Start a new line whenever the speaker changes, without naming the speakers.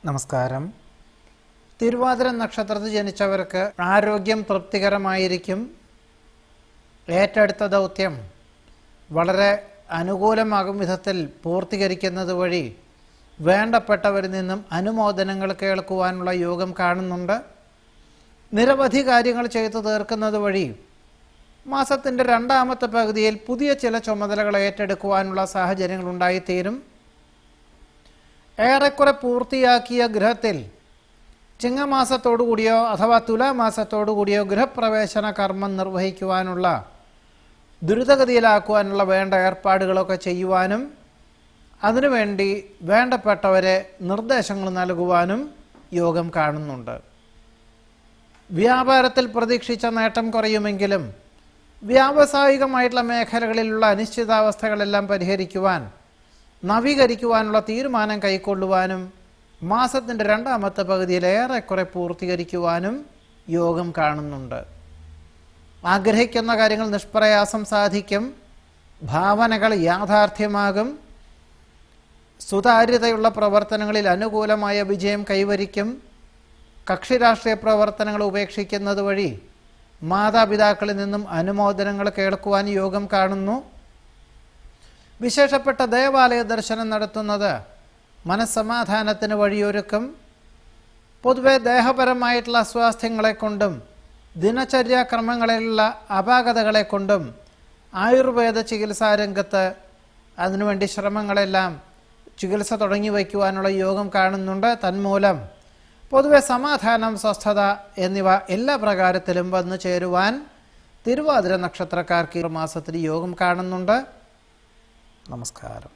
നമസ്കാരം. തിരുവാതിര നക്ഷത്രത്തിൽ ജനിച്ചവർക്ക് ആരോഗ്യം തൃപ്തികരമായിരിക്കും. ഏറ്റെടുത്ത ദൗത്യം വളരെ അനുകൂലമാകും വിധത്തിൽ പൂർത്തീകരിക്കുന്നത് വഴി വേണ്ടപ്പെട്ടവരിൽ നിന്നും അനുമോദനങ്ങൾ കേൾക്കുവാനുള്ള യോഗം കാണുന്നുണ്ട്. നിരവധി കാര്യങ്ങൾ ചെയ്തു തീർക്കുന്നത് വഴി മാസത്തിൻ്റെ രണ്ടാമത്തെ പകുതിയിൽ പുതിയ ചില ചുമതലകൾ ഏറ്റെടുക്കുവാനുള്ള സാഹചര്യങ്ങൾ ഉണ്ടായിത്തീരും. ഏറെക്കുറെ പൂർത്തിയാക്കിയ ഗൃഹത്തിൽ ചിങ്ങമാസത്തോടുകൂടിയോ അഥവാ തുലാമാസത്തോടുകൂടിയോ ഗൃഹപ്രവേശന കർമ്മം നിർവഹിക്കുവാനുള്ള ദ്രുതഗതിയിലാക്കുവാനുള്ള വേണ്ട ഏർപ്പാടുകളൊക്കെ ചെയ്യുവാനും അതിനുവേണ്ടി വേണ്ടപ്പെട്ടവരെ നിർദ്ദേശങ്ങൾ നൽകുവാനും യോഗം കാണുന്നുണ്ട്. വ്യാപാരത്തിൽ പ്രതീക്ഷിച്ച നേട്ടം കുറയുമെങ്കിലും വ്യാവസായികമായിട്ടുള്ള മേഖലകളിലുള്ള അനിശ്ചിതാവസ്ഥകളെല്ലാം പരിഹരിക്കുവാൻ നവീകരിക്കുവാനുള്ള തീരുമാനം കൈക്കൊള്ളുവാനും മാസത്തിൻ്റെ രണ്ടാമത്തെ പകുതിയിൽ ഏറെക്കുറെ പൂർത്തീകരിക്കുവാനും യോഗം കാണുന്നുണ്ട്. ആഗ്രഹിക്കുന്ന കാര്യങ്ങൾ നിഷ്പ്രയാസം സാധിക്കും. ഭാവനകൾ യാഥാർത്ഥ്യമാകും. സുതാര്യതയുള്ള പ്രവർത്തനങ്ങളിൽ അനുകൂലമായ വിജയം കൈവരിക്കും. കക്ഷി രാഷ്ട്രീയ പ്രവർത്തനങ്ങൾ ഉപേക്ഷിക്കുന്നത് വഴി മാതാപിതാക്കളിൽ നിന്നും അനുമോദനങ്ങൾ കേൾക്കുവാൻ യോഗം കാണുന്നു. വിശേഷപ്പെട്ട ദേവാലയ ദർശനം നടത്തുന്നത് മനസ്സമാധാനത്തിന് വഴിയൊരുക്കും. പൊതുവെ ദേഹപരമായിട്ടുള്ള അസ്വാസ്ഥ്യങ്ങളെ കൊണ്ടും ദിനചര്യാക്രമങ്ങളിലുള്ള അപാകതകളെ കൊണ്ടും ആയുർവേദ ചികിത്സാരംഗത്ത് അതിനുവേണ്ടി ശ്രമങ്ങളെല്ലാം ചികിത്സ തുടങ്ങി വയ്ക്കുവാനുള്ള യോഗം കാണുന്നുണ്ട്. തന്മൂലം പൊതുവെ സമാധാനം, സ്വസ്ഥത എന്നിവ എല്ലാ പ്രകാരത്തിലും വന്നു ചേരുവാൻ തിരുവാതിര നക്ഷത്രക്കാർക്ക് ഈ മാസത്തിൽ യോഗം കാണുന്നുണ്ട്. നമസ്കാരം.